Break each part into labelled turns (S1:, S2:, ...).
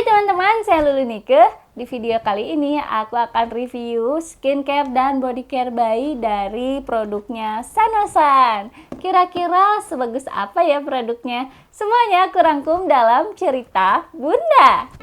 S1: teman-teman, saya Lulu Nike. Di video kali ini aku akan review skincare dan body care bayi dari produknya Sanosan. Kira-kira sebagus apa ya produknya? Semuanya aku rangkum dalam cerita Bunda.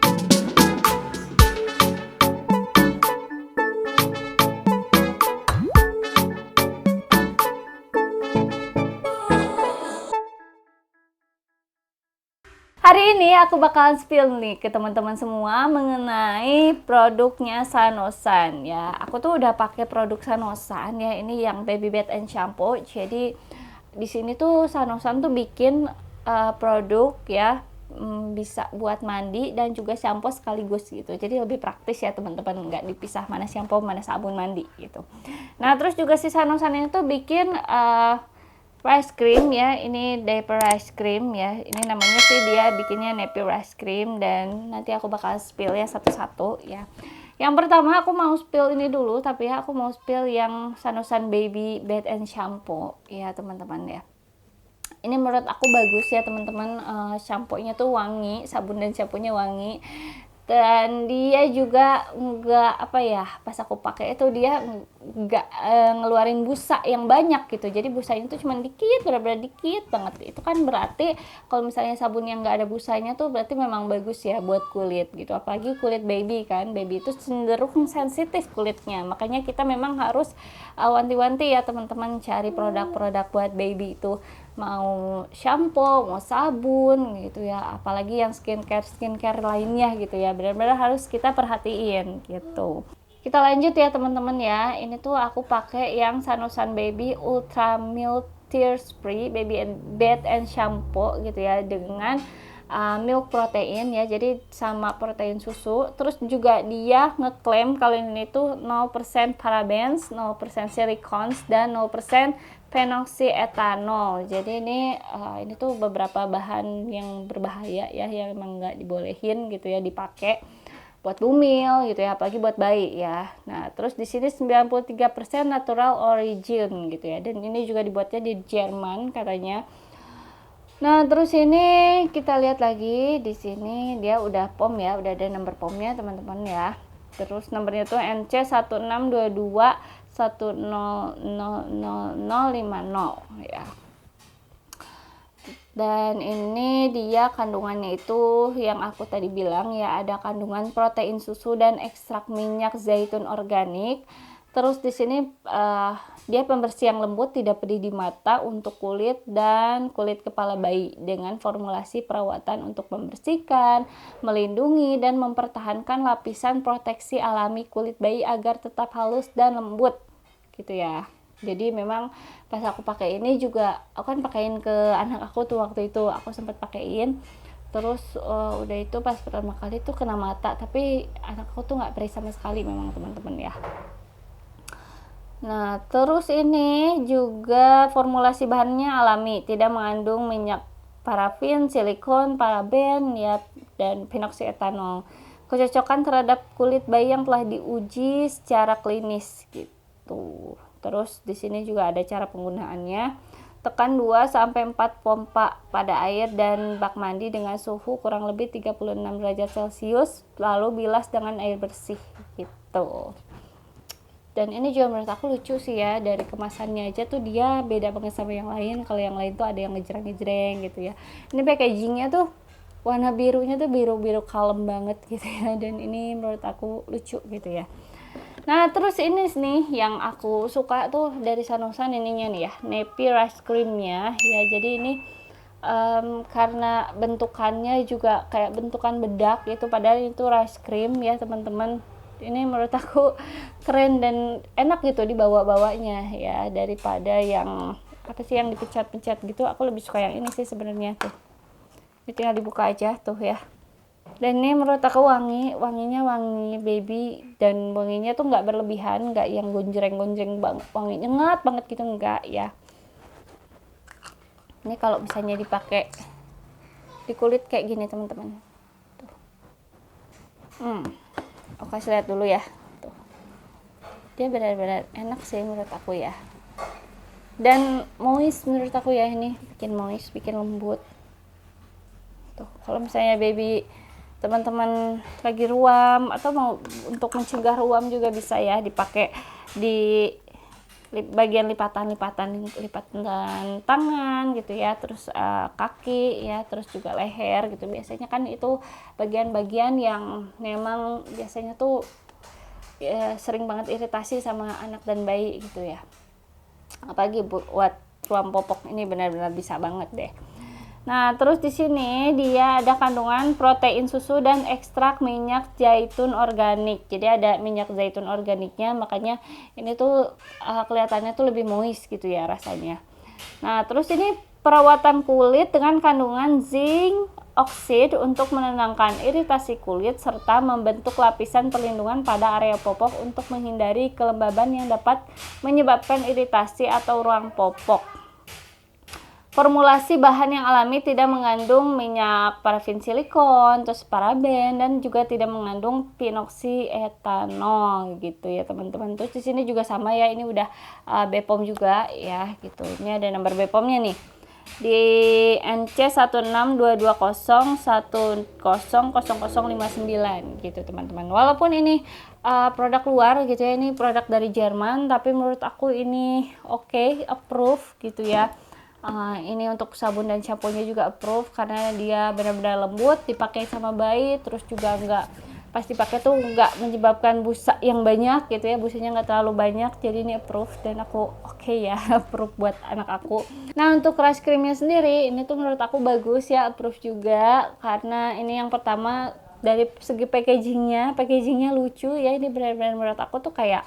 S1: Hari ini aku bakalan spill nih ke teman-teman semua mengenai produknya Sanosan ya. Aku tuh udah pakai produk Sanosan ya, ini yang baby bath and shampoo. Jadi di sini tuh Sanosan tuh bikin produk ya, bisa buat mandi dan juga shampoo sekaligus gitu. Jadi lebih praktis ya teman-teman, nggak dipisah mana shampoo mana sabun mandi gitu. Nah terus juga si Sanosan ini tuh bikin rice cream ya, ini diaper rice cream ya, ini namanya sih dia bikinnya nappy rice cream, dan nanti aku bakal spill ya satu-satu ya. Yang pertama aku mau spill ini dulu, tapi ya aku mau spill yang Sanosan baby bath and shampoo ya teman-teman ya. Ini menurut aku bagus ya teman-teman, shampoo-nya tuh wangi, sabun dan shampoo-nya wangi. Dan dia juga enggak apa ya, pas aku pakai itu dia enggak ngeluarin busa yang banyak gitu. Jadi busanya itu cuma dikit, benar-benar dikit banget. Itu kan berarti kalau misalnya sabun yang enggak ada busanya tuh berarti memang bagus ya buat kulit gitu. Apalagi kulit baby kan, baby itu cenderung sensitif kulitnya. Makanya kita memang harus wanti-wanti ya teman-teman cari produk-produk buat baby itu, mau shampoo, mau sabun gitu ya, apalagi yang skincare lainnya gitu ya, benar-benar harus kita perhatiin gitu. Kita lanjut ya teman-teman ya. Ini tuh aku pakai yang Sanosan Baby Ultra Milk Tears Free Baby Bath and Shampoo gitu ya, dengan milk protein ya, jadi sama protein susu. Terus juga dia ngeklaim kalau ini tuh 0% parabens, 0% silikons, dan 0% phenoxyethanol. Jadi ini tuh beberapa bahan yang berbahaya ya, yang emang nggak dibolehin gitu ya dipakai buat bumil gitu ya, apalagi buat bayi ya. Nah terus di sini 93% natural origin gitu ya, dan ini juga dibuatnya di Jerman katanya. Nah terus ini kita lihat lagi, di sini dia udah POM ya, udah ada nomor POM-nya teman-teman ya. Terus nomornya tuh NC 1622 100050 ya. Dan ini dia kandungannya itu yang aku tadi bilang ya, ada kandungan protein susu dan ekstrak minyak zaitun organik. Terus di sini dia pembersih yang lembut, tidak pedih di mata untuk kulit dan kulit kepala bayi, dengan formulasi perawatan untuk membersihkan, melindungi dan mempertahankan lapisan proteksi alami kulit bayi agar tetap halus dan lembut gitu ya. Jadi memang pas aku pakai ini juga, aku kan pakein ke anak aku tuh, waktu itu aku sempat pakein. Terus udah itu pas pertama kali tuh kena mata, tapi anak aku tuh nggak perih sama sekali memang teman-teman ya. Nah terus ini juga formulasi bahannya alami, tidak mengandung minyak parafin, silikon, paraben ya, dan phenoxyethanol. Kecocokan terhadap kulit bayi yang telah diuji secara klinis gitu. Terus di sini juga ada cara penggunaannya. Tekan 2 sampai 4 pompa pada air dan bak mandi dengan suhu kurang lebih 36 derajat Celcius, lalu bilas dengan air bersih gitu. Dan ini juga menurut aku lucu sih ya, dari kemasannya aja tuh dia beda banget sama yang lain. Kalau yang lain tuh ada yang ngejreng-ngejreng gitu ya. Ini packagingnya tuh warna birunya tuh biru-biru kalem banget gitu ya, dan ini menurut aku lucu gitu ya. Nah terus ini nih yang aku suka tuh dari Sanosan ininya nih ya, nappy rice creamnya ya. Jadi ini karena bentukannya juga kayak bentukan bedak gitu, padahal itu rice cream ya teman-teman. Ini menurut aku keren dan enak gitu dibawa-bawanya ya, daripada yang apa sih yang dipecat-pecat gitu. Aku lebih suka yang ini sih sebenarnya tuh. Ini tinggal dibuka aja tuh ya. Dan ini menurut aku wanginya wangi baby, dan wanginya tuh nggak berlebihan, nggak yang gonjreng-gonjreng banget, wanginya nyengat banget gitu, enggak ya. Ini kalau misalnya dipakai di kulit kayak gini teman-teman. Aku kasih lihat dulu ya. Tuh. Dia benar-benar enak sih menurut aku ya. Dan moist menurut aku ya, ini bikin moist, bikin lembut. Tuh, kalau misalnya baby teman-teman lagi ruam atau mau untuk mencegah ruam juga bisa ya dipakai di bagian lipatan tangan gitu ya, terus kaki ya, terus juga leher gitu. Biasanya kan itu bagian-bagian yang memang biasanya tuh ya, sering banget iritasi sama anak dan bayi gitu ya, apalagi buat ruam popok ini benar-benar bisa banget deh. Nah, terus di sini dia ada kandungan protein susu dan ekstrak minyak zaitun organik. Jadi ada minyak zaitun organiknya, makanya ini tuh kelihatannya tuh lebih moist gitu ya rasanya. Nah, terus ini perawatan kulit dengan kandungan zinc oksid untuk menenangkan iritasi kulit serta membentuk lapisan perlindungan pada area popok untuk menghindari kelembaban yang dapat menyebabkan iritasi atau ruang popok. Formulasi bahan yang alami tidak mengandung minyak parafin silikon, terus paraben, dan juga tidak mengandung pinoksietanol gitu ya teman-teman. Terus di sini juga sama ya, ini udah BPOM juga ya gitu. Ini ada nomor BPOM-nya nih. Di NC 16220100059 gitu teman-teman. Walaupun ini produk luar gitu ya, ini produk dari Jerman, tapi menurut aku ini oke, approve gitu ya. Ini untuk sabun dan shampoo-nya juga approve karena dia benar-benar lembut, dipakai sama bayi, terus juga enggak pas dipakai tuh enggak menyebabkan busa yang banyak gitu ya, busanya enggak terlalu banyak, jadi ini approve dan aku oke ya, approve buat anak aku. Nah, untuk crush creamnya sendiri ini tuh menurut aku bagus ya, approve juga karena ini yang pertama dari segi packagingnya lucu ya, ini benar-benar menurut aku tuh kayak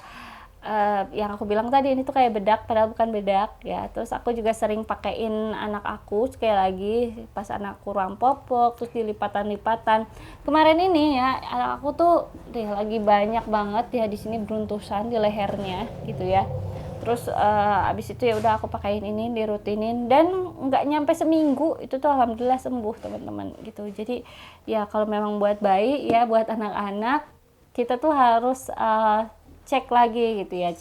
S1: yang aku bilang tadi, ini tuh kayak bedak padahal bukan bedak ya. Terus aku juga sering pakein anak aku sekali lagi pas anakku ruang popok, terus di lipatan-lipatan. Kemarin ini ya anak aku tuh lagi banyak banget ya di sini beruntusan di lehernya gitu ya. Terus abis itu ya udah aku pakein ini, dirutinin, dan nggak nyampe seminggu itu tuh alhamdulillah sembuh teman-teman gitu. Jadi ya kalau memang buat bayi ya, buat anak-anak kita tuh harus cek lagi gitu ya,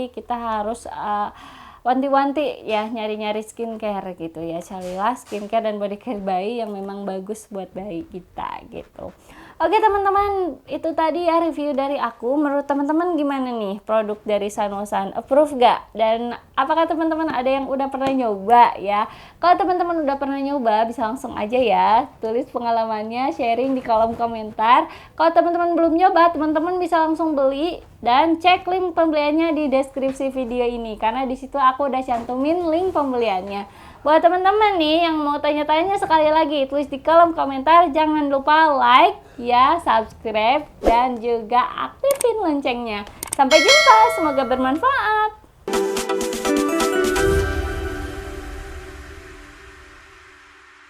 S1: kita harus wanti-wanti ya, nyari-nyari skincare gitu ya, carilah skincare dan body care bayi yang memang bagus buat bayi kita gitu. Oke teman-teman, itu tadi ya review dari aku. Menurut teman-teman gimana nih produk dari Sanosan? Approve gak? Dan apakah teman-teman ada yang udah pernah nyoba ya? Kalau teman-teman udah pernah nyoba, bisa langsung aja ya tulis pengalamannya, sharing di kolom komentar. Kalau teman-teman belum nyoba, teman-teman bisa langsung beli dan cek link pembeliannya di deskripsi video ini, karena di situ aku udah cantumin link pembeliannya. Buat teman-teman nih yang mau tanya-tanya, sekali lagi tulis di kolom komentar. Jangan lupa like ya, subscribe, dan juga aktifin loncengnya. Sampai jumpa, semoga bermanfaat.